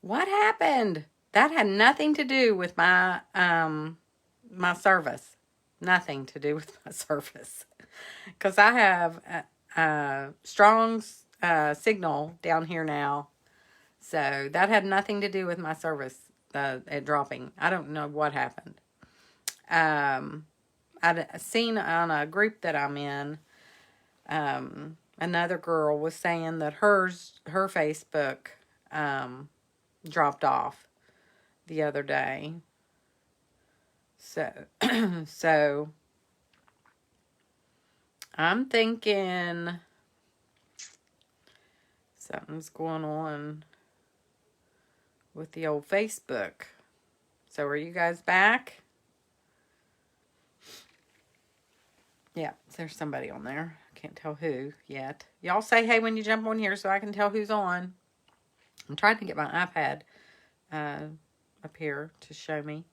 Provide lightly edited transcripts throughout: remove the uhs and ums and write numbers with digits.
What happened? That had nothing to do with my my service. Nothing to do with my service. Because I have a strong signal down here now. So that had nothing to do with my service it dropping. I don't know what happened. Um, I'd seen on a group that I'm in, another girl was saying that her Facebook dropped off the other day. So, so I'm thinking something's going on with the old Facebook. So are you guys back? Yeah, there's somebody on there. Can't tell who yet. Y'all say hey when you jump on here so I can tell who's on. I'm trying to get my iPad up here to show me.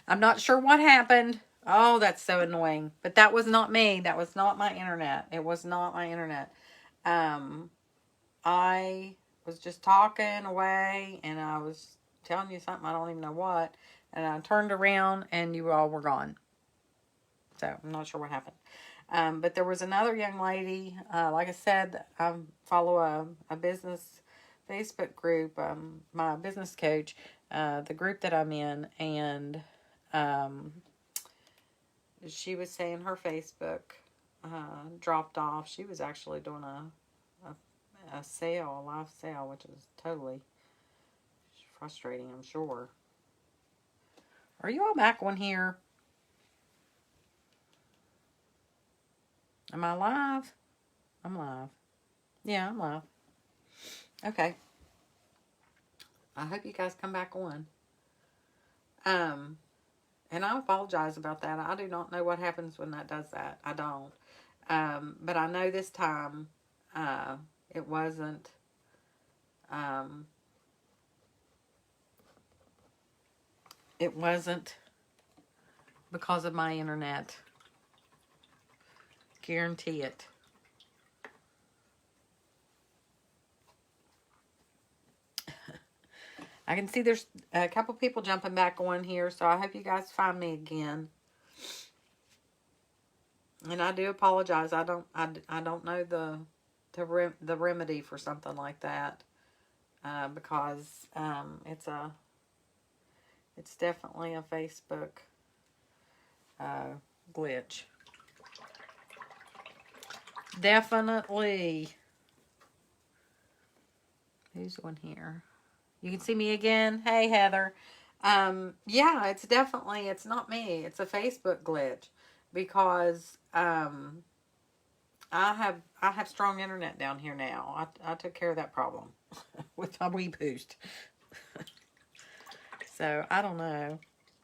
I'm not sure what happened. Oh, that's so annoying. But that was not me. That was not my internet. It was not my internet. I was just talking away and I was telling you something, I don't even know what. And I turned around and you all were gone. So I'm not sure what happened. But there was another young lady, like I said, I follow a business Facebook group, my business coach, the group that I'm in, and she was saying her Facebook dropped off. She was actually doing a sale, a live sale, which is totally frustrating, I'm sure. Are you all back on here? Am I live? I'm live. Yeah, I'm live. Okay. I hope you guys come back on. And I apologize about that. I do not know what happens when that does that. I don't. But I know this time it wasn't it wasn't because of my internet. Guarantee it. I can see there's a couple people jumping back on here, so I hope you guys find me again. And I do apologize. I don't know the remedy for something like that because it's definitely a Facebook glitch. Definitely. Who's on here? You can see me again. Hey, Heather. Yeah, it's not me. It's a Facebook glitch because I have strong internet down here now. I took care of that problem with my Wii Boost. So I don't know.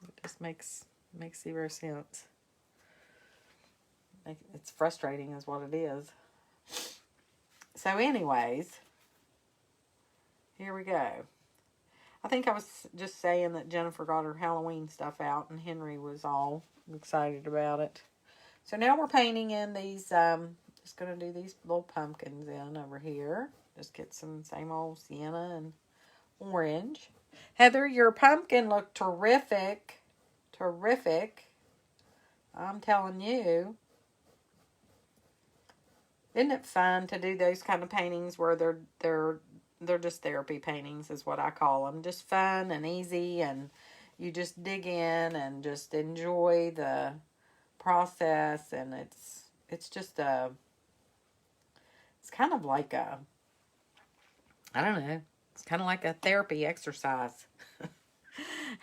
It just makes zero sense. It's frustrating, is what it is. So, anyways, here we go. I think I was just saying that Jennifer got her Halloween stuff out and Henry was all excited about it. So now we're painting in these, just going to do these little pumpkins in over here. Just get some same old sienna and orange. Heather, your pumpkin looked terrific. Terrific. I'm telling you. Isn't it fun to do those kind of paintings where they're just therapy paintings is what I call them. Just fun and easy, and you just dig in and just enjoy the process, and it's just it's kind of like I don't know, it's kind of like a therapy exercise.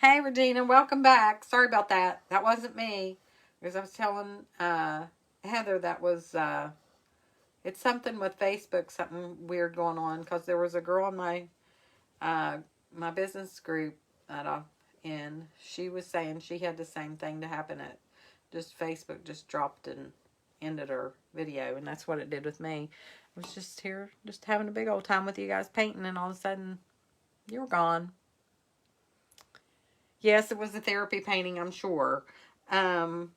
Hey Regina, welcome back. Sorry about that. That wasn't me. Because I was telling Heather that was it's something with Facebook, something weird going on. Because there was a girl in my business group that I'm in. She was saying she had the same thing to happen. At just Facebook just dropped and ended her video, and that's what it did with me. I was just here, just having a big old time with you guys painting, and all of a sudden, you were gone. Yes, it was a therapy painting, I'm sure. Those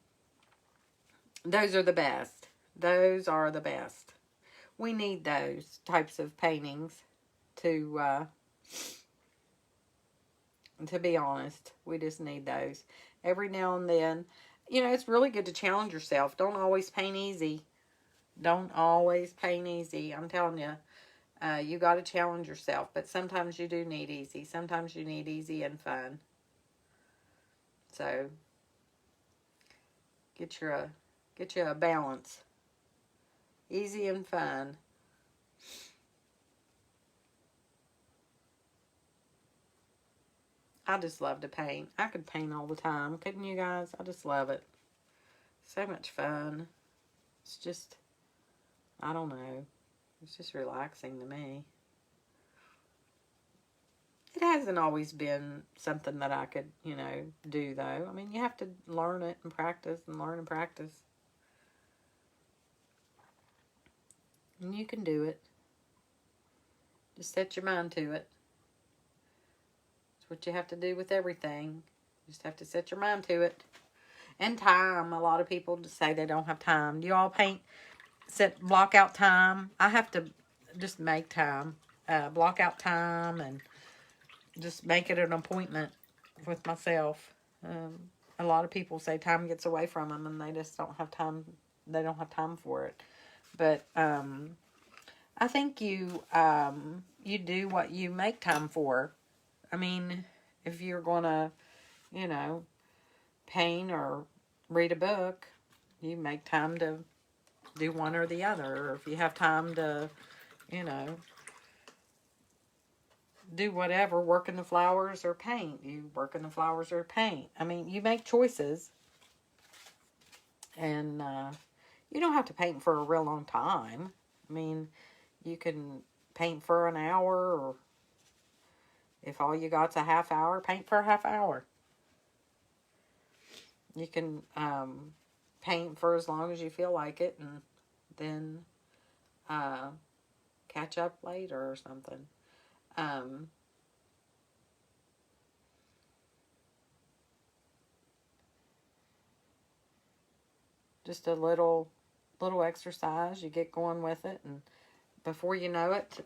are the best. Those are the best. we need those types of paintings to be honest. We just need those every now and then. You know, it's really good to challenge yourself. Don't always paint easy. Don't always paint easy. I'm telling you, you got to challenge yourself. But sometimes you do need easy. Sometimes you need easy and fun. So get you a balance. Easy and fun. I just love to paint. I could paint all the time. Couldn't you guys? I just love it. So much fun. It's just, I don't know. It's just relaxing to me. It hasn't always been something that I could, you know, do though. I mean, you have to learn it and practice and learn and practice. And you can do it. Just set your mind to it. It's what you have to do with everything. You just have to set your mind to it. And time. A lot of people just say they don't have time. Do you all paint, block out time? I have to just make time. Block out time and just make it an appointment with myself. A lot of people say time gets away from them and they just don't have time. They don't have time for it. But I think you do what you make time for. I mean, if you're going to, you know, paint or read a book, you make time to do one or the other. Or if you have time to, you know, do whatever, work in the flowers or paint. You work in the flowers or paint. I mean, you make choices. And you don't have to paint for a real long time. I mean, you can paint for an hour, or if all you got's a half hour, paint for a half hour. You can paint for as long as you feel like it, and then catch up later or something. Just a little exercise. You get going with it, and before you know it,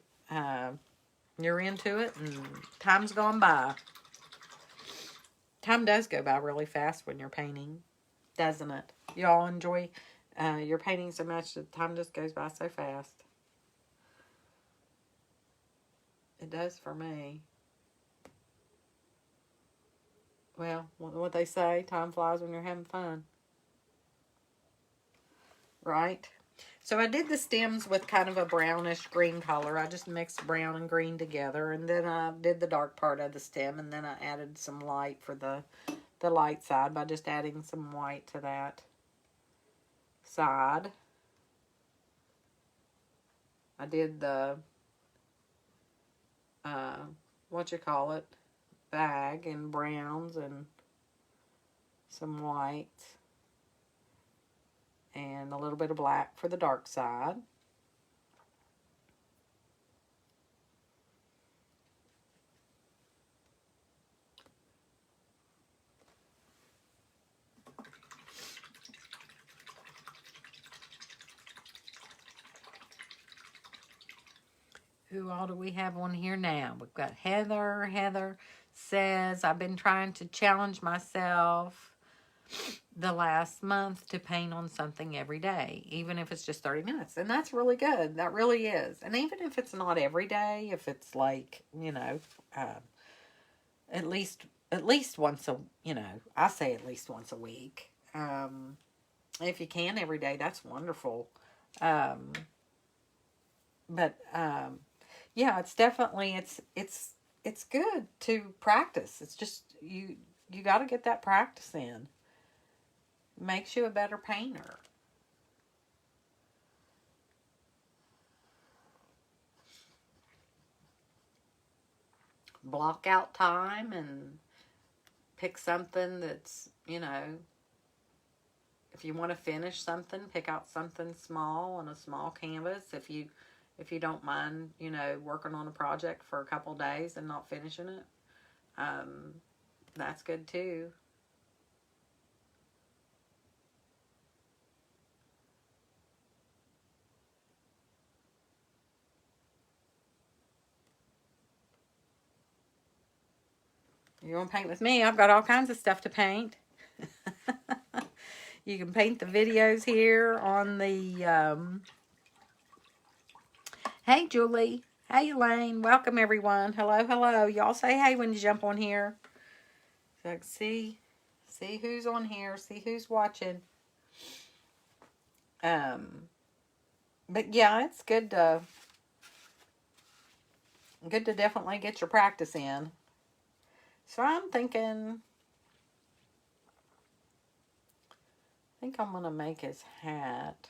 you're into it, and time's gone by. Time does go by really fast when you're painting, doesn't it? You all enjoy your painting so much that time just goes by so fast. It does for me. Well, what they say, time flies when you're having fun. Right? So I did the stems with kind of a brownish green color. I just mixed brown and green together. And then I did the dark part of the stem. And then I added some light for the light side by just adding some white to that side. I did the, bag in browns and some whites. And a little bit of black for the dark side. Who all do we have on here now? We've got Heather. Heather says, I've been trying to challenge myself the last month to paint on something every day, even if it's just 30 minutes. And that's really good. That really is. And even if it's not every day, if it's like, you know, at least once I say at least once a week. If you can every day, that's wonderful. Yeah, it's definitely, it's good to practice. It's just, you got to get that practice in. Makes you a better painter. Block out time and pick something that's, you know, if you want to finish something, pick out something small on a small canvas. If you don't mind, you know, working on a project for a couple days and not finishing it, that's good too. You want to paint with me? I've got all kinds of stuff to paint. You can paint the videos here on the, hey, Julie. Hey, Elaine. Welcome, everyone. Hello, hello. Y'all say hey when you jump on here. So I can see who's on here, see who's watching. But yeah, it's good to definitely get your practice in. So I'm thinking, I think I'm going to make his hat.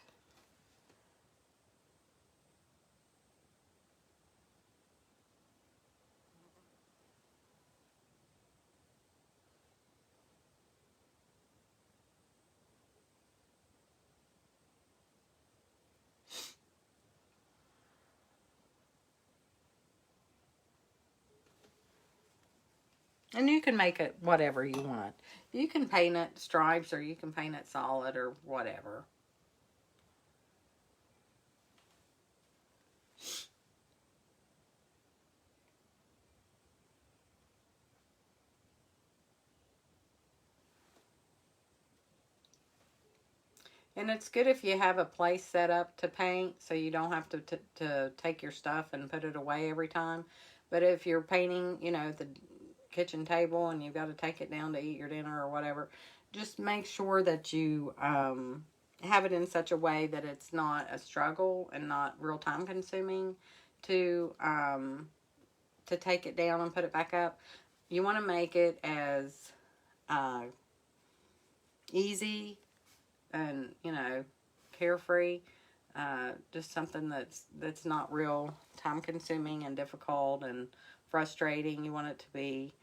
And you can make it whatever you want. You can paint it stripes or you can paint it solid or whatever. And it's good if you have a place set up to paint so you don't have to take your stuff and put it away every time. But if you're painting, you know, the kitchen table and you've got to take it down to eat your dinner or whatever, just make sure that you have it in such a way that it's not a struggle and not real time consuming to take it down and put it back up. You want to make it as easy and, you know, carefree, just something that's not real time consuming and difficult and frustrating. You want it to be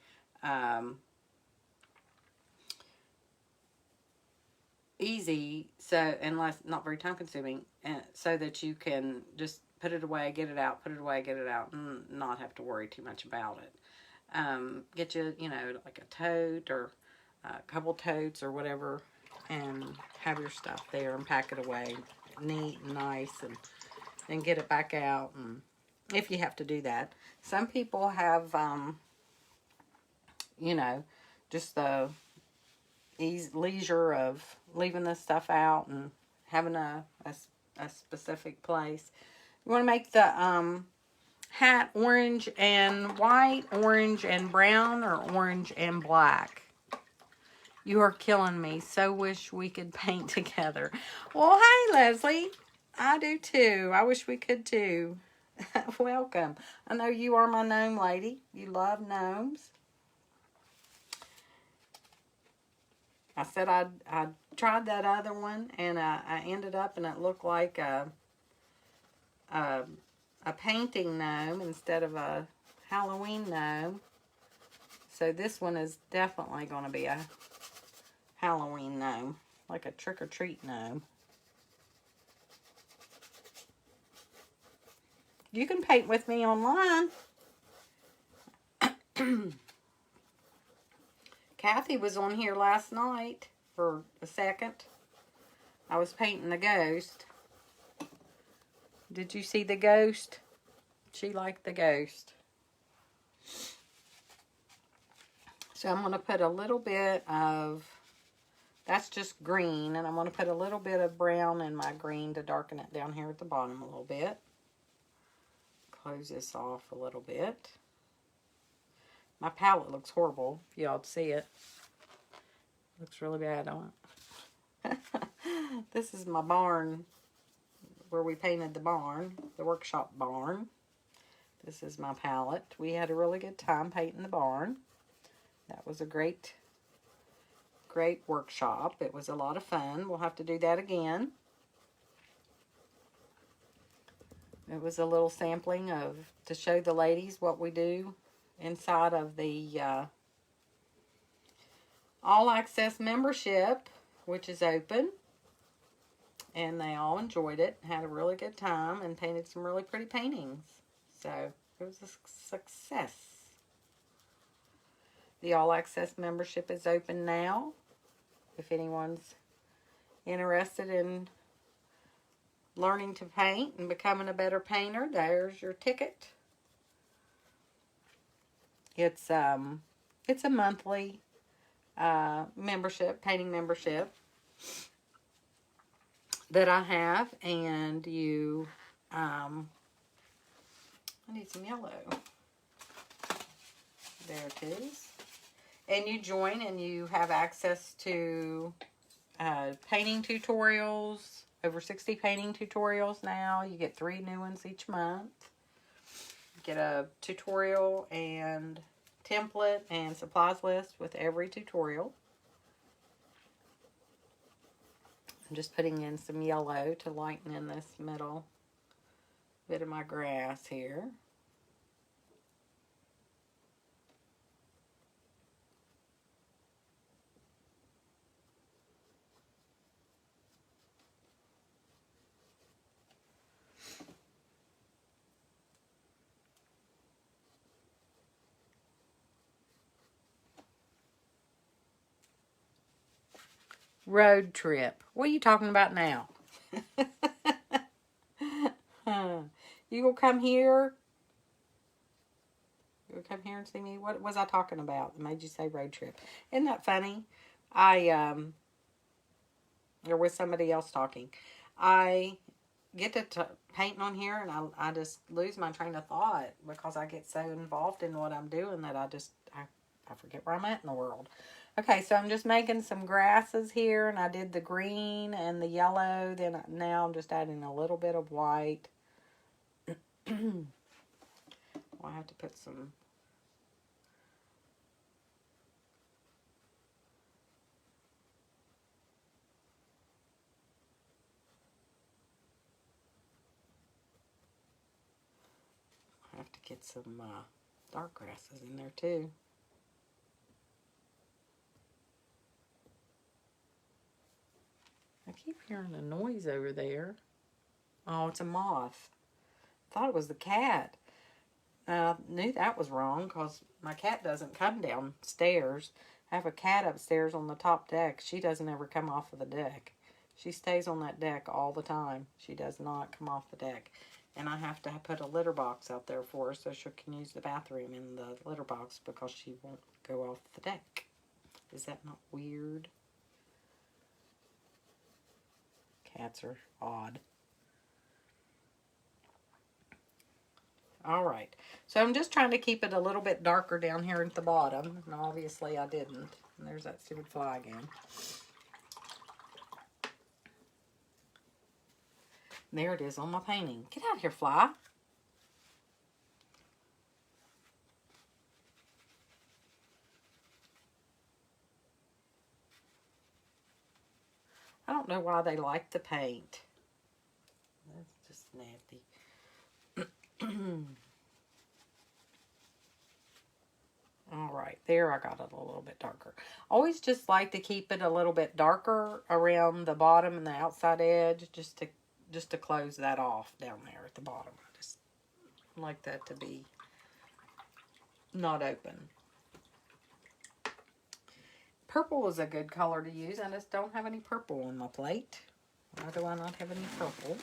easy, so, and less, not very time consuming, and so that you can just put it away, get it out, put it away, get it out, and not have to worry too much about it. Get you, you know, like a tote or a couple totes or whatever, and have your stuff there and pack it away neat and nice, and then get it back out, and if you have to do that. Some people have, you know, just the leisure of leaving this stuff out and having a specific place. You want to make the hat orange and white, orange and brown, or orange and black. You are killing me. So wish we could paint together. Well, hey, Leslie. I do too. I wish we could too. Welcome. I know you are my gnome lady. You love gnomes. I said I tried that other one, and I ended up, and it looked like a painting gnome instead of a Halloween gnome. So this one is definitely going to be a Halloween gnome, like a trick-or-treat gnome. You can paint with me online. Kathy was on here last night for a second. I was painting the ghost. Did you see the ghost? She liked the ghost. So I'm going to put a little bit of, that's just green, and I'm going to put a little bit of brown in my green to darken it down here at the bottom a little bit. Close this off a little bit. My palette looks horrible, if y'all see it. Looks really bad, don't it? This is my barn, where we painted the barn, the workshop barn. This is my palette. We had a really good time painting the barn. That was a great workshop. It was a lot of fun. We'll have to do that again. It was a little sampling to show the ladies what we do inside of the all access membership, which is open. And they all enjoyed it, had a really good time, and painted some really pretty paintings. So it was a success. The all access membership is open now. If anyone's interested in learning to paint and becoming a better painter, there's your ticket. It's it's a monthly membership, painting membership that I have, and you, I need some yellow. There it is. And you join and you have access to painting tutorials, over 60 painting tutorials now. You get 3 new ones each month. You get a tutorial and template and supplies list with every tutorial. I'm just putting in some yellow to lighten in this middle bit of my grass here. Road trip. What are you talking about now? You gonna come here? You gonna come here and see me? What was I talking about that made you say road trip? Isn't that funny? Or with somebody else talking. I get to painting on here and I just lose my train of thought because I get so involved in what I'm doing that I forget where I'm at in the world. Okay, so I'm just making some grasses here, and I did the green and the yellow. Then now I'm just adding a little bit of white. Well, I have to put some. I have to get some dark grasses in there too. I keep hearing a noise over there. Oh, it's a moth. I thought it was the cat. I knew that was wrong because my cat doesn't come downstairs. I have a cat upstairs on the top deck. She doesn't ever come off of the deck. She stays on that deck all the time. She does not come off the deck. And I have to put a litter box out there for her so she can use the bathroom in the litter box because she won't go off the deck. Is that not weird? Cats are odd. All right. So I'm just trying to keep it a little bit darker down here at the bottom. And obviously I didn't. And there's that stupid fly again. There it is on my painting. Get out of here, fly. I don't know why they like the paint. That's just nasty. All right, there I got it a little bit darker. Always just like to keep it a little bit darker around the bottom and the outside edge, just to close that off down there at the bottom. I just like that to be not open. Purple is a good color to use. I just don't have any purple on my plate. Why do I not have any purple?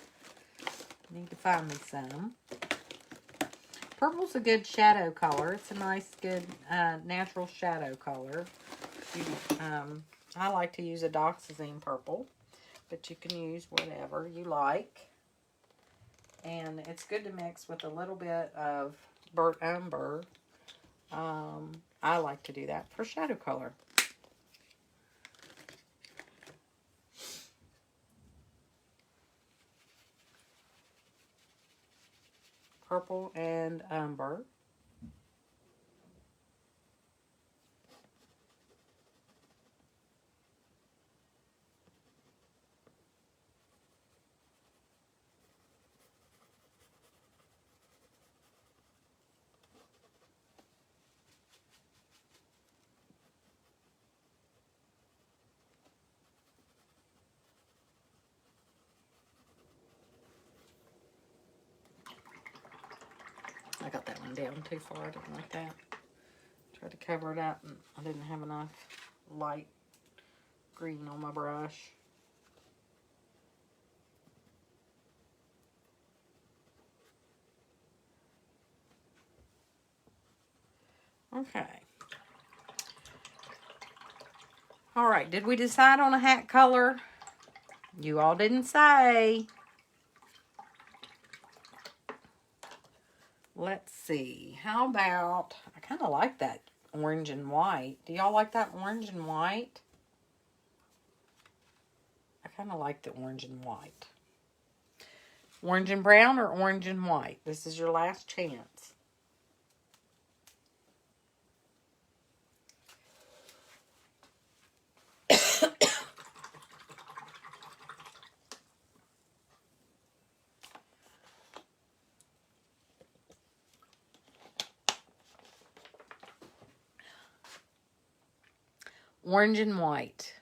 I need to find me some. Purple's a good shadow color. It's a nice, good, natural shadow color. I like to use a dioxazine purple, but you can use whatever you like. And it's good to mix with a little bit of burnt umber. I like to do that for shadow color. Purple and umber. I got that one down too far. I didn't like that. Tried to cover it up and I didn't have enough light green on my brush. Okay. All right, did we decide on a hat color? You all didn't say. Let's see. How about, I kind of like that orange and white. Do y'all like that orange and white? I kind of like the orange and white. Orange and brown or orange and white? This is your last chance. Orange and white.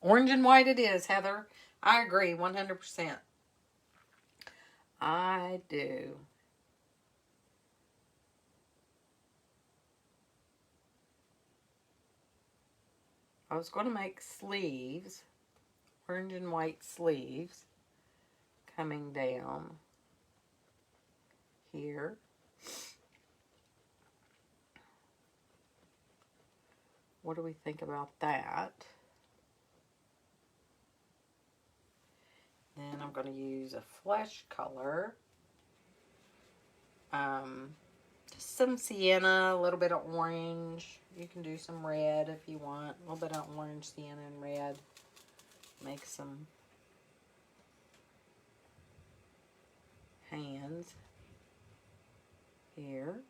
Orange and white it is, Heather. I agree, 100%. I do. I was going to make sleeves, orange and white sleeves, coming down here. What do we think about that? Then I'm going to use a flesh color. Just some sienna, a little bit of orange. You can do some red if you want. A little bit of orange, sienna, and red. Make some hands here.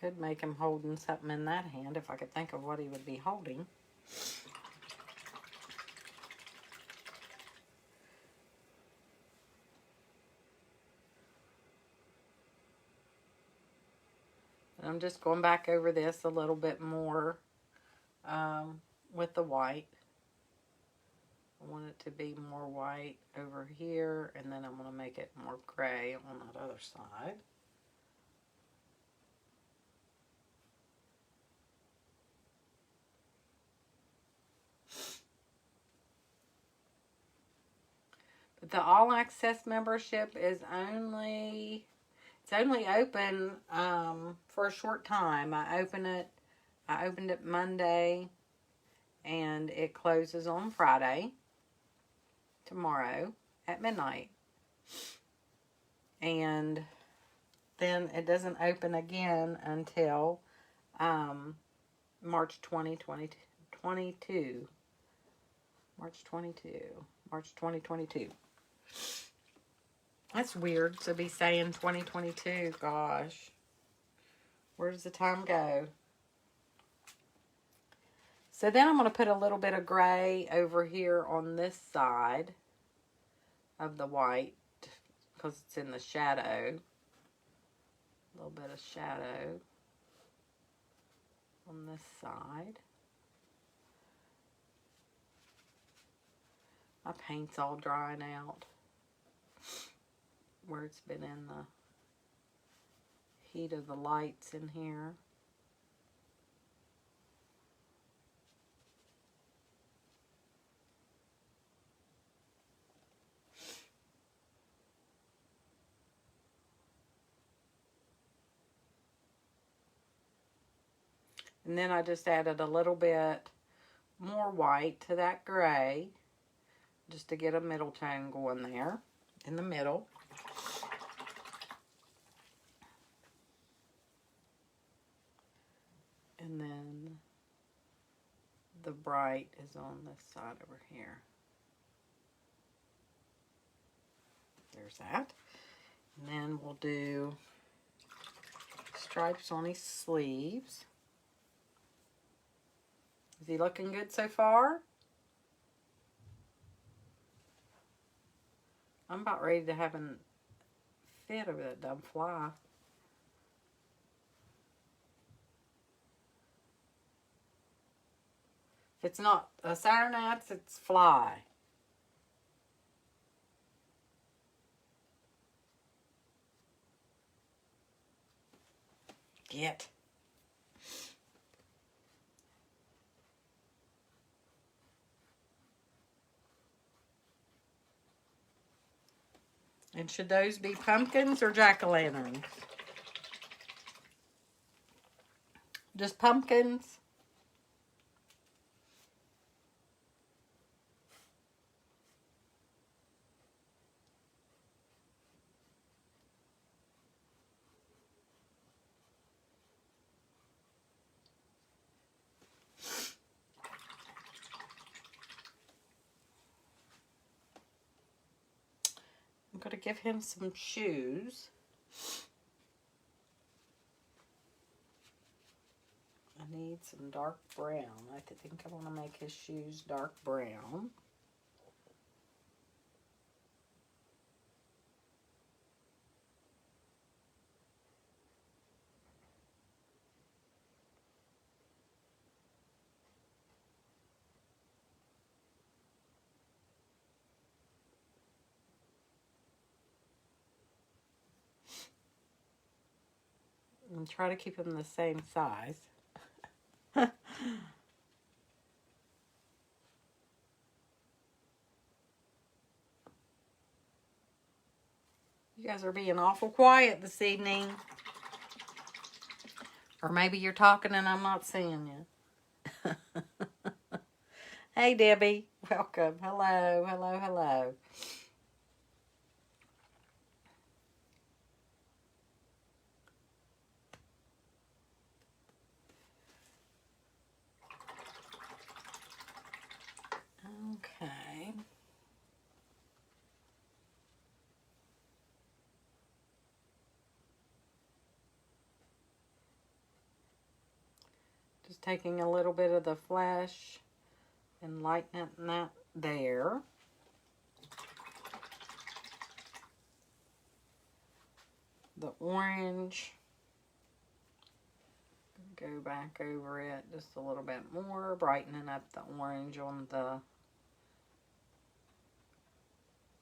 Could make him holding something in that hand if I could think of what he would be holding. And I'm just going back over this a little bit more with the white. I want it to be more white over here, and then I'm going to make it more gray on that other side. But the all access membership is only, it's only open for a short time. I opened it Monday, and it closes on Friday, tomorrow at midnight. And then it doesn't open again until March 2022. March 2022. That's weird to be saying 2022. Gosh. Where does the time go? So then I'm going to put a little bit of gray over here on this side of the white because it's in the shadow. A little bit of shadow on this side. My paint's all drying out where it's been in the heat of the lights in here. And then I just added a little bit more white to that gray just to get a middle tone going there in the middle. And then the bright is on this side over here. There's that. And then we'll do stripes on his sleeves. Is he looking good so far? I'm about ready to have a fit over that dumb fly. If it's not a Saturn gnats, it's fly. Get. And should those be pumpkins or jack-o'-lanterns? Just pumpkins? I'm going to give him some shoes. I need some dark brown. I think I want to make his shoes dark brown. And try to keep them the same size. You guys are being awful quiet this evening. Or maybe you're talking and I'm not seeing you. Hey, Debbie. Welcome. Hello, hello, hello. Okay. Just taking a little bit of the flesh and lightening that there. The orange. Go back over it just a little bit more, brightening up the orange on the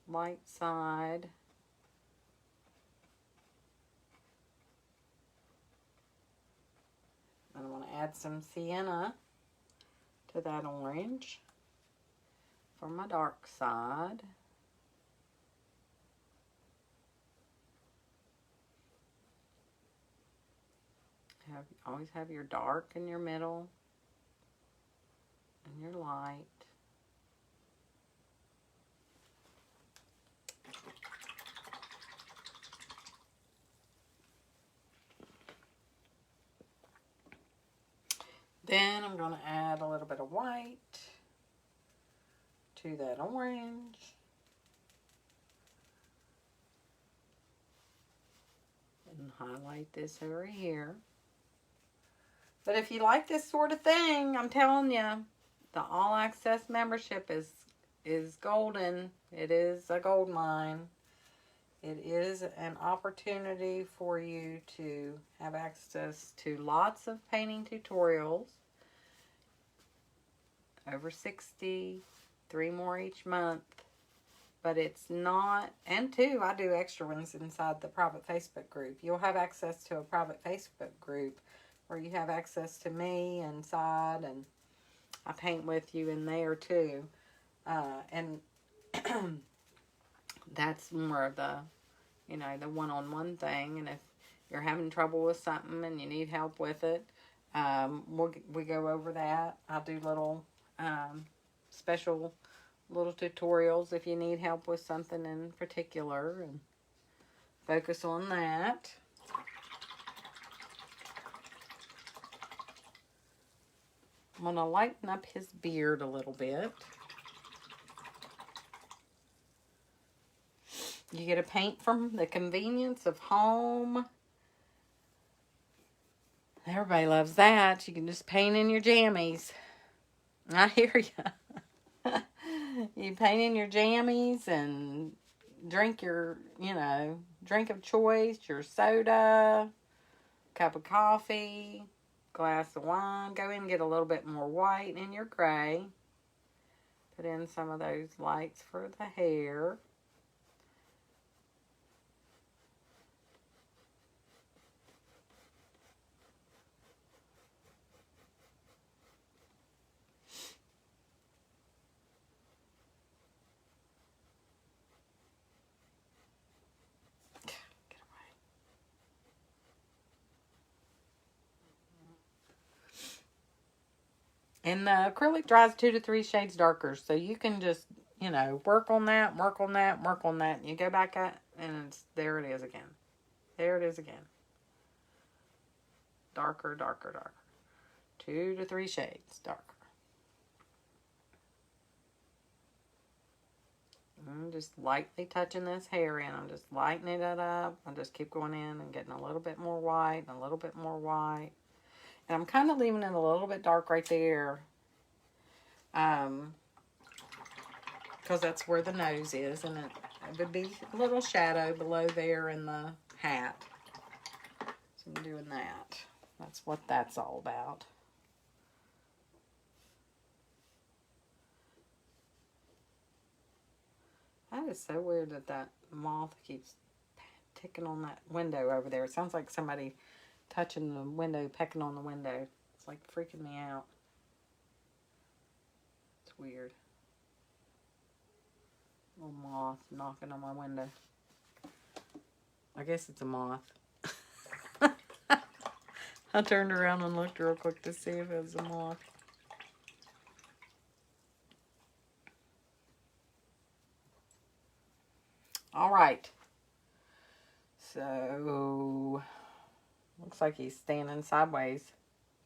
light side. And I want to add some sienna to that orange for my dark side. Always have your dark in your middle and your light. Then I'm going to add a little bit of white to that orange. And highlight this over here. But if you like this sort of thing, I'm telling you, the All Access membership is golden. It is a gold mine. It is an opportunity for you to have access to lots of painting tutorials. Over 60, 3 more each month. But it's not, and 2, I do extra ones inside the private Facebook group. You'll have access to a private Facebook group where you have access to me inside, and I paint with you in there too. And that's more of the, the one-on-one thing. And if you're having trouble with something and you need help with it, we go over that. I'll do little special little tutorials if you need help with something in particular, and focus on that. I'm going to lighten up his beard a little bit. You get to paint from the convenience of home. Everybody loves that. You can just paint in your jammies. I hear you. You paint in your jammies and drink your, drink of choice, your soda, cup of coffee, glass of wine. Go in and get a little bit more white in your gray. Put in some of those lights for the hair. And the acrylic dries 2 to 3 shades darker. So you can just, you know, work on that, work on that, work on that. And you go back at and there it is again. There it is again. Darker, darker, darker. 2 to 3 shades darker. I'm just lightly touching this hair in. I'm just lightening it up. I just keep going in and getting a little bit more white and a little bit more white. And I'm kind of leaving it a little bit dark right there. Because that's where the nose is. And it would be a little shadow below there in the hat. So I'm doing that. That's what that's all about. That is so weird that that moth keeps ticking on that window over there. It sounds like somebody touching the window, pecking on the window. It's like freaking me out. It's weird. Little moth knocking on my window. I guess it's a moth. I turned around and looked real quick to see if it was a moth. All right. So, looks like he's standing sideways.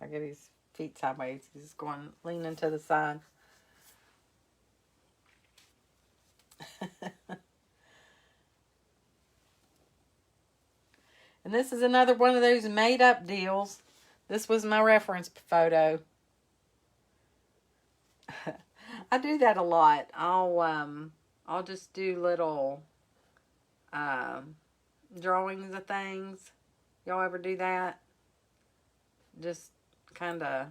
I get his feet sideways. He's going, leaning to the side. And this is another one of those made up deals. This was my reference photo. I do that a lot. I'll just do little drawings of things. Y'all ever do that? Just kind of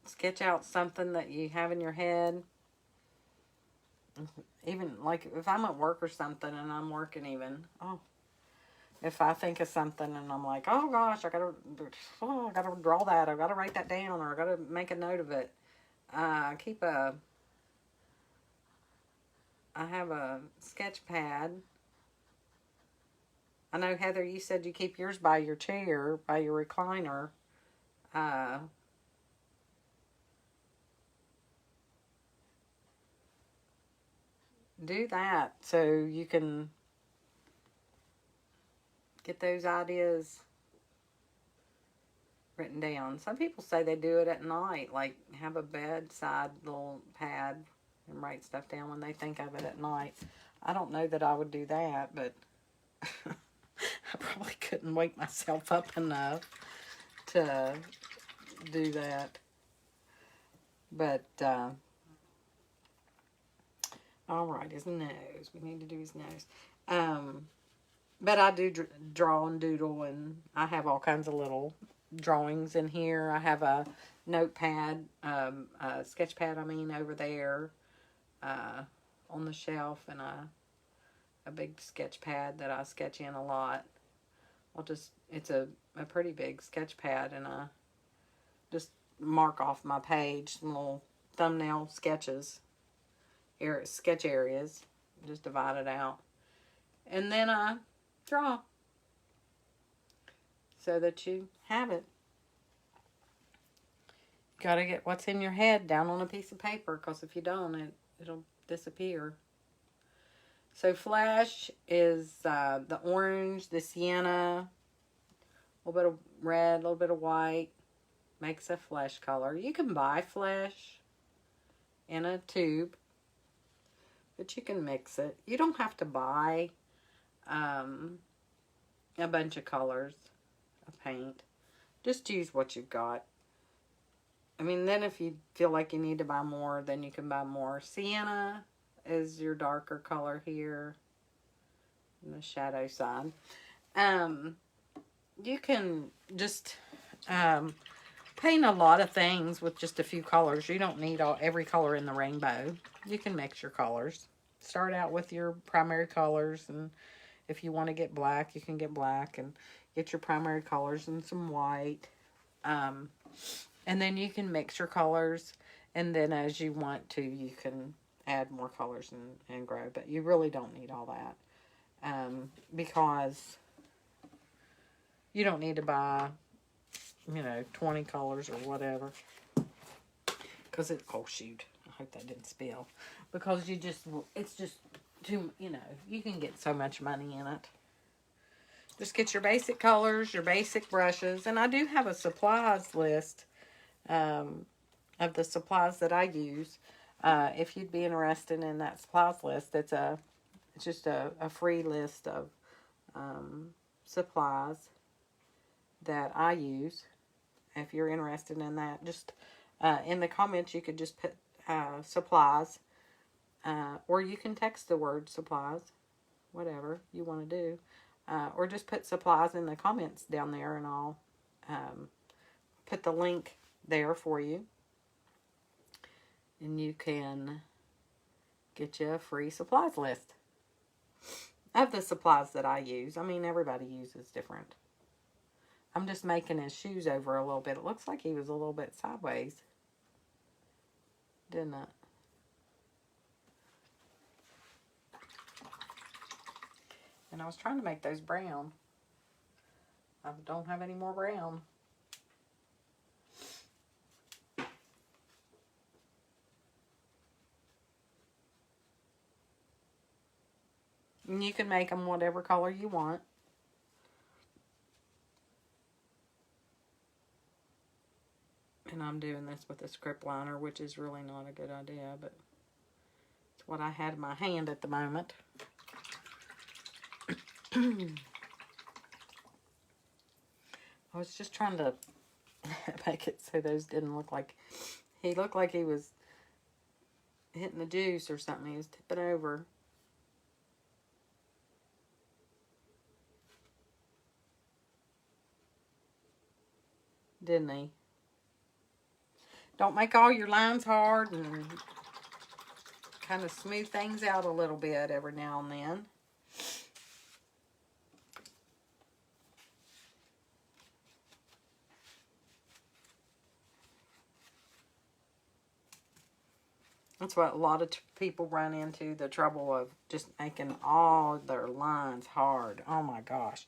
sketch out something that you have in your head. Even like if I'm at work or something and I'm working even. If I think of something and I'm like, oh gosh, I gotta draw that. I gotta write that down, or I gotta make a note of it. I have a sketch pad. I know, Heather, you said you keep yours by your chair, by your recliner. Do that so you can get those ideas written down. Some people say they do it at night, like have a bedside little pad and write stuff down when they think of it at night. I don't know that I would do that, but I probably couldn't wake myself up enough to do that. But, all right, his nose. We need to do his nose. But I do draw and doodle, and I have all kinds of little drawings in here. I have a notepad, a sketch pad, over there on the shelf, and a big sketch pad that I sketch in a lot. It's a pretty big sketch pad, and I just mark off my page, some little thumbnail sketches, sketch areas, just divide it out. And then I draw so that you have it. You gotta get what's in your head down on a piece of paper, because if you don't, it'll disappear. So flesh is the orange, the sienna, a little bit of red, a little bit of white, makes a flesh color. You can buy flesh in a tube, but you can mix it. You don't have to buy a bunch of colors of paint. Just use what you've got. Then if you feel like you need to buy more, then you can buy more. Sienna is your darker color here on the shadow side. You can just paint a lot of things with just a few colors. You don't need every color in the rainbow. You can mix your colors. Start out with your primary colors, and if you want to get black, you can get black and get your primary colors and some white. And then you can mix your colors, and then as you want to, you can add more colors and grow. But you really don't need all that, because you don't need to buy, 20 colors or whatever. Because oh shoot, I hope that didn't spill. Because it's just too, you can get so much money in it. Just get your basic colors, your basic brushes. And I do have a supplies list of the supplies that I use. If you'd be interested in that supplies list, it's just a free list of supplies that I use. If you're interested in that, just in the comments you could just put supplies, or you can text the word supplies, whatever you want to do, or just put supplies in the comments down there, and I'll put the link there for you, and you can get you a free supplies list of the supplies that I use. I mean, everybody uses different. I'm just making his shoes over a little bit. It looks like he was a little bit sideways, didn't it? And I was trying to make those brown. I don't have any more brown. And you can make them whatever color you want. And I'm doing this with a script liner, which is really not a good idea, but it's what I had in my hand at the moment. I was just trying to make it so those didn't look like... He looked like he was hitting the juice or something. He was tipping over. Didn't he? Don't make all your lines hard, and kind of smooth things out a little bit every now and then. That's what a lot of people run into, the trouble of just making all their lines hard. Oh my gosh.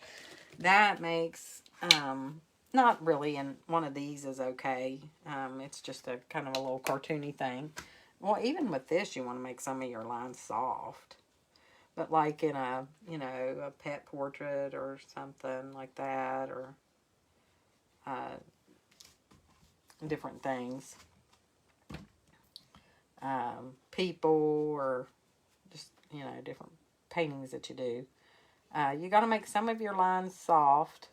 That makes, not really, and one of these is okay. It's just a kind of a little cartoony thing. Well, even with this, you want to make some of your lines soft. But like in a, a pet portrait or something like that, or different things. People, or just, different paintings that you do. You got to make some of your lines soft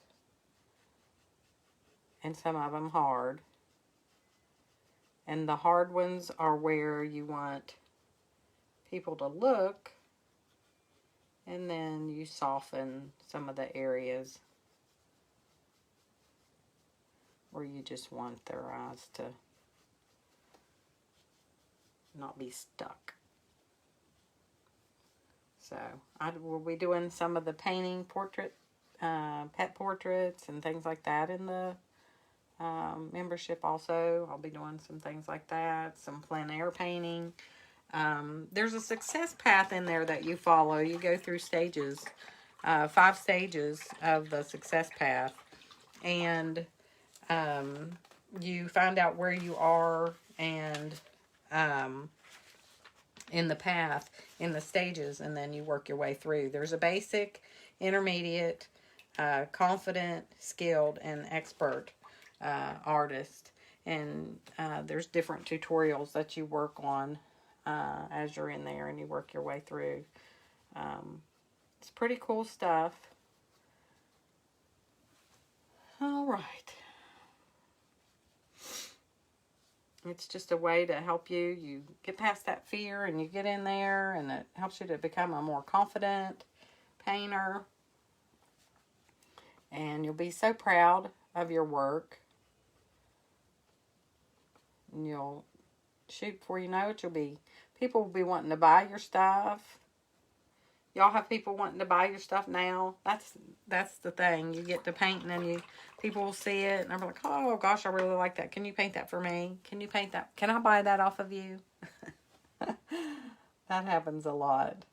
and some of them hard. And the hard ones are where you want people to look, and then you soften some of the areas where you just want their eyes to not be stuck. So I will be doing some of the painting pet portraits and things like that in the membership also. I'll be doing some things like that, some plein air painting. There's a success path in there that you follow. You go through stages, 5 stages of the success path, and you find out where you are and in the path, in the stages, and then you work your way through. There's a basic, intermediate, confident, skilled, and expert artist, and there's different tutorials that you work on as you're in there and you work your way through. It's pretty cool stuff. All right. It's just a way to help you get past that fear, and you get in there, and it helps you to become a more confident painter. And you'll be so proud of your work. And you'll, shoot, before you know it, people will be wanting to buy your stuff. Y'all have people wanting to buy your stuff now. That's the thing. You get to painting, and people will see it, and they're like, oh gosh, I really like that. Can you paint that for me? Can you paint that? Can I buy that off of you? That happens a lot.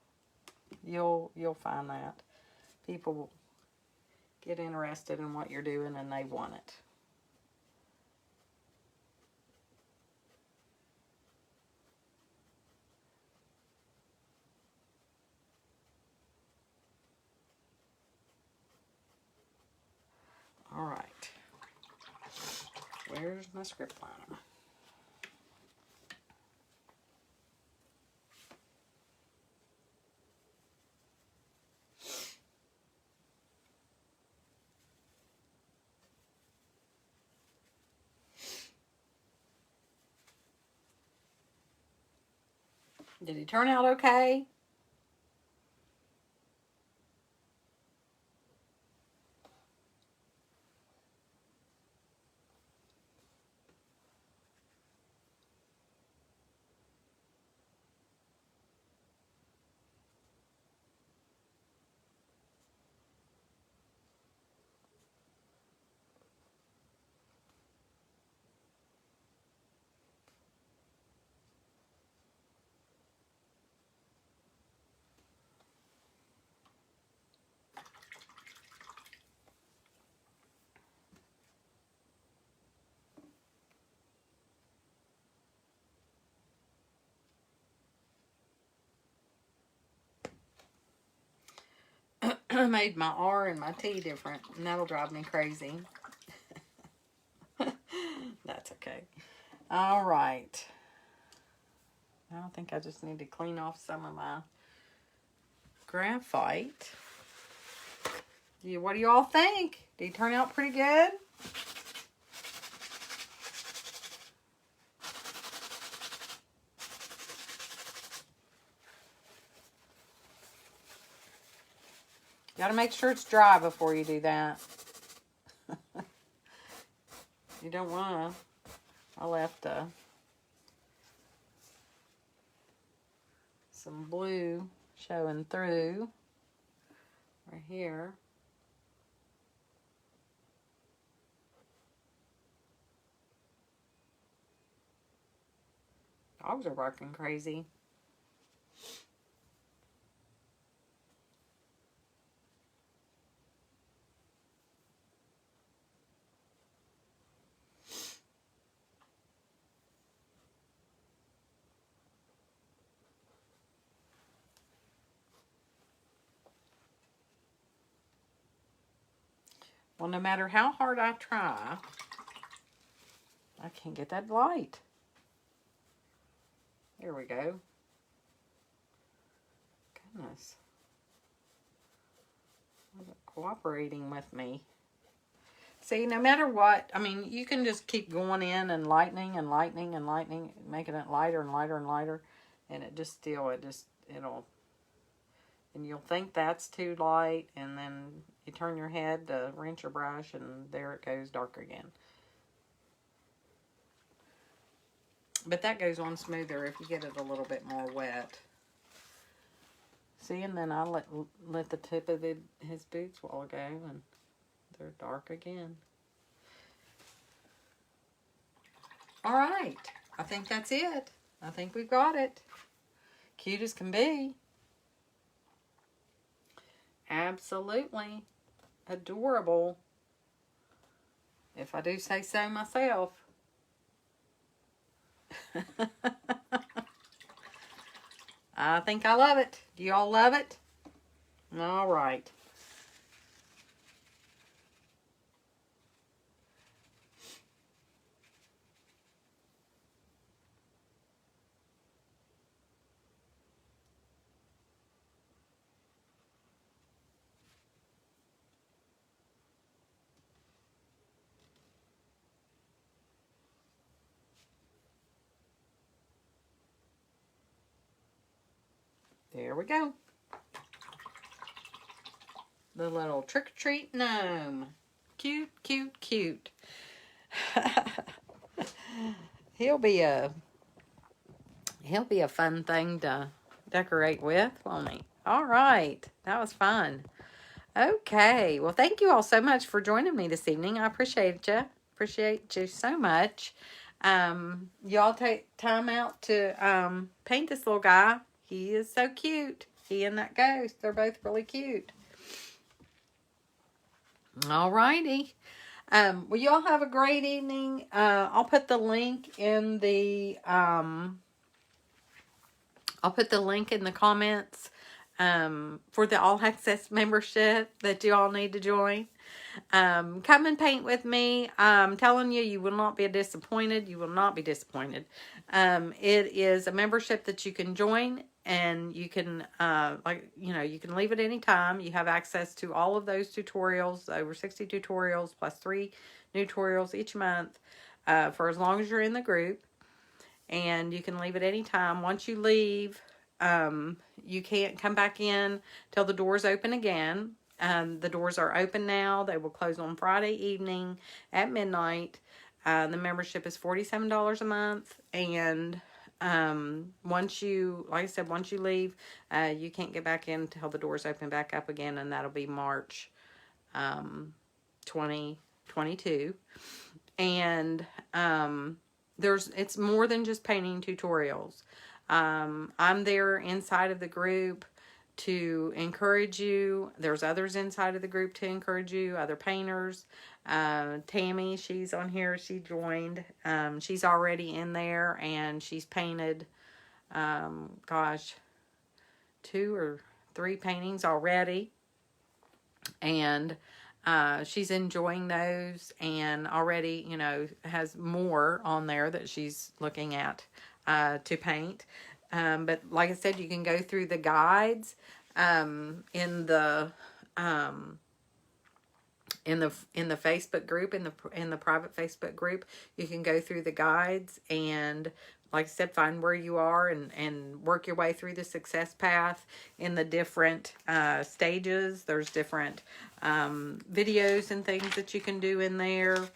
You'll find that. People get interested in what you're doing and they want it. All right. Where's my script liner? Did he turn out okay? I made my R and my T different, and that'll drive me crazy. That's okay. All right. I think I just need to clean off some of my graphite. What do you all think? Did he turn out pretty good? You gotta make sure it's dry before you do that. You don't wanna. I left some blue showing through right here. Dogs are barking crazy. Well, no matter how hard I try, I can't get that light. There we go. Goodness. Wasn't cooperating with me. See, no matter what, I mean, you can just keep going in and lightening and lightening and lightening, making it lighter and lighter and lighter, and it'll, and you'll think that's too light, and then you turn your head to rinse your brush, and there it goes dark again. But that goes on smoother if you get it a little bit more wet. See, and then I let the tip of his boots wall go, and they're dark again. All right. I think that's it. I think we've got it. Cute as can be. Absolutely adorable, if I do say so myself. I think I love it. Do you all love it? All right. There we go. The little trick-or-treat gnome. Cute, cute, cute. He'll be a fun thing to decorate with, won't he? All right. That was fun. Okay. Well, thank you all so much for joining me this evening. I appreciate you. Appreciate you so much. Y'all take time out to paint this little guy. He is so cute. He and that ghost, they're both really cute. Alrighty. Well, y'all have a great evening. I'll put the link in the comments for the all access membership that you all need to join. Come and paint with me. I'm telling you, you will not be disappointed. You will not be disappointed. It is a membership that you can join, and you can, you can leave at any time. You have access to all of those tutorials, over 60 tutorials, plus 3 new tutorials each month, for as long as you're in the group. And you can leave at any time. Once you leave, you can't come back in till the doors open again. The doors are open now. They will close on Friday evening at midnight. The membership is $47 a month. And once you leave, you can't get back in until the doors open back up again. And that'll be March 2022. And it's more than just painting tutorials. I'm there inside of the group to encourage you. There's others inside of the group to encourage you, other painters. Tammy, she's on here. She joined. She's already in there, and she's painted, 2 or 3 paintings already. And she's enjoying those, and already, has more on there that she's looking at to paint. But like I said, you can go through the guides in the Facebook group, in the private Facebook group. You can go through the guides and, like I said, find where you are and work your way through the success path in the different stages. There's different videos and things that you can do in there.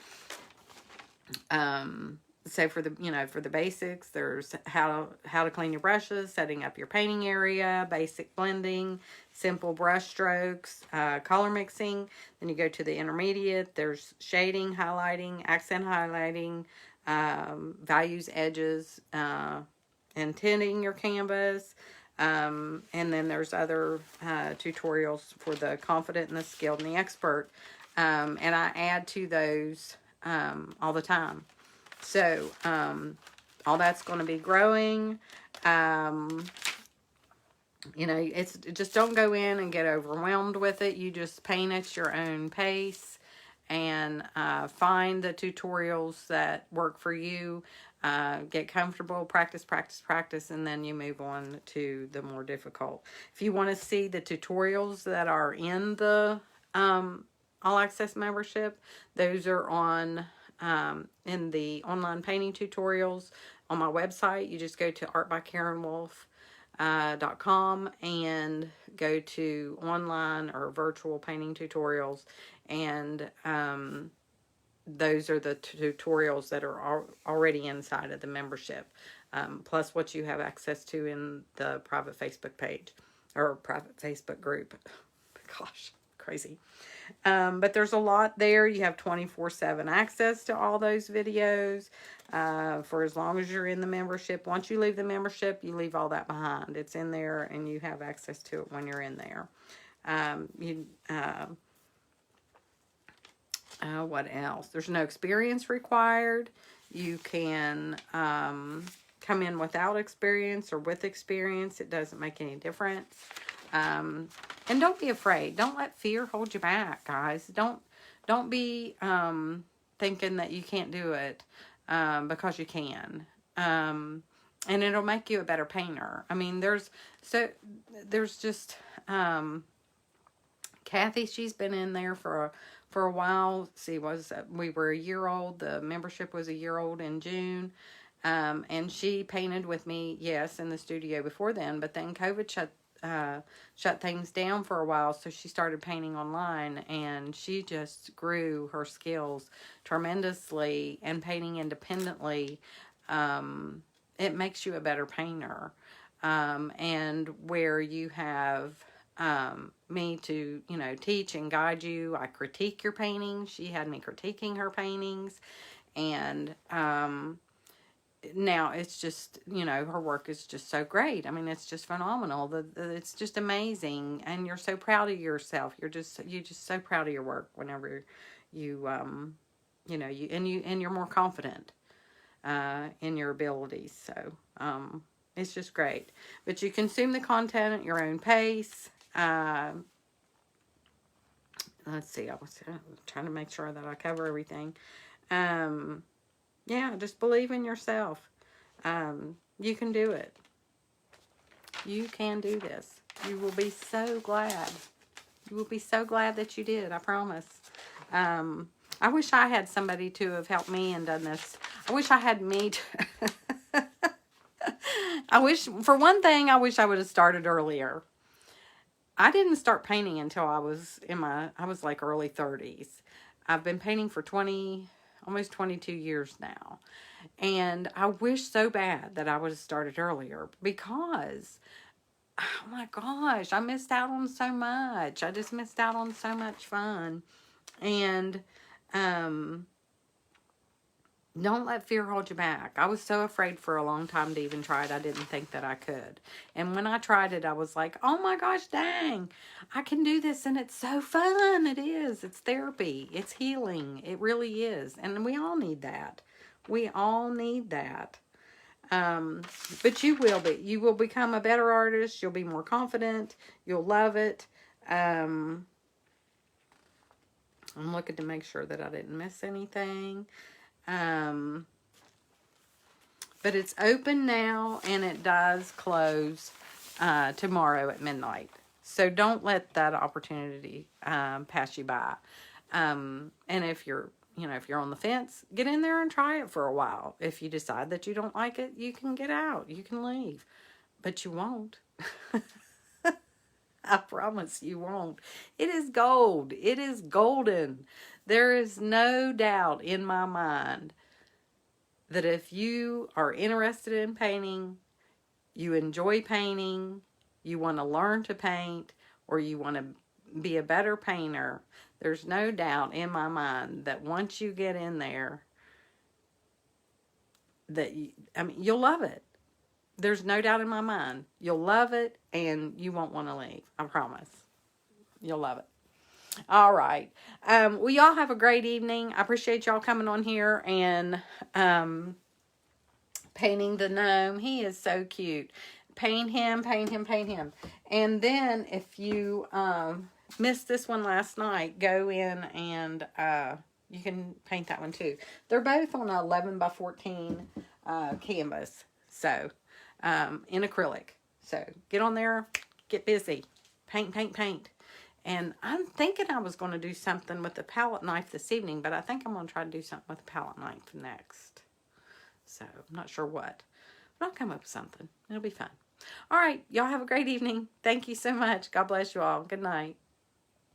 So for the basics, there's how to clean your brushes, setting up your painting area, basic blending, simple brush strokes, color mixing. Then you go to the intermediate. There's shading, highlighting, accent highlighting, values, edges, and tinting your canvas. And then there's other tutorials for the confident and the skilled and the expert. And I add to those all the time. So, all that's going to be growing. It's just, don't go in and get overwhelmed with it. You just paint at your own pace and find the tutorials that work for you. Get comfortable, practice, and then you move on to the more difficult. If you want to see the tutorials that are in the All Access membership, those are on in the online painting tutorials on my website. You just go to artbykarenwolf.com and go to online or virtual painting tutorials, and those are the tutorials that are already inside of the membership, plus what you have access to in the private Facebook page or private Facebook group. Gosh, crazy. But there's a lot there. You have 24/7 access to all those videos for as long as you're in the membership. Once you leave the membership, you leave all that behind. It's in there, and you have access to it when you're in there. What else? There's no experience required. You can come in without experience or with experience. It doesn't make any difference. And don't be afraid. Don't let fear hold you back, guys. Don't be thinking that you can't do it because you can. And it'll make you a better painter. I mean, there's just Kathy. She's been in there for a while. See, we were a year old. The membership was a year old in June. And she painted with me, yes, in the studio before then. But then COVID shut things down for a while, so she started painting online, and she just grew her skills tremendously. And painting independently, it makes you a better painter. And where you have me to teach and guide you, I critique your paintings. She had me critiquing her paintings, and now it's just, you know, her work is just so great. I mean, it's just phenomenal. It's just amazing, and you're so proud of yourself. You're just so proud of your work whenever you you know, and you're more confident in your abilities. So it's just great. But you consume the content at your own pace. Let's see. I was trying to make sure that I cover everything. Yeah, just believe in yourself. You can do it. You can do this. You will be so glad. You will be so glad that you did. I promise. I wish I had somebody to have helped me and done this. I wish I had me to I wish, for one thing, I wish I would have started earlier. I didn't start painting until I was like early 30s. I've been painting for almost 22 years now. And I wish so bad that I would have started earlier, because, oh my gosh, I missed out on so much. I just missed out on so much fun. And don't let fear hold you back. I was so afraid for a long time to even try it. I didn't think that I could. And when I tried it, I was like, oh my gosh, dang, I can do this, and it's so fun. It is. It's therapy. It's healing. It really is. And we all need that. We all need that. But you will be. You will become a better artist. You'll be more confident. You'll love it. I'm looking to make sure that I didn't miss anything. But it's open now, and it does close tomorrow at midnight. So don't let that opportunity pass you by. And if you're on the fence, get in there and try it for a while. If you decide that you don't like it, you can get out. You can leave. But you won't. I promise you won't. It is gold. It is golden. There is no doubt in my mind that if you are interested in painting, you enjoy painting, you want to learn to paint, or you want to be a better painter, there's no doubt in my mind that once you get in there, that you'll love it. There's no doubt in my mind. You'll love it, and you won't want to leave. I promise. You'll love it. All right. Well, y'all have a great evening. I appreciate y'all coming on here and painting the gnome. He is so cute. Paint him, paint him, paint him. And then if you missed this one last night, go in and you can paint that one too. They're both on an 11 by 14 canvas. So, in acrylic. So, get on there, get busy. Paint, paint, paint. And I'm thinking I was going to do something with the palette knife this evening, but I think I'm going to try to do something with the palette knife next. So, I'm not sure what. But I'll come up with something. It'll be fun. All right. Y'all have a great evening. Thank you so much. God bless you all. Good night.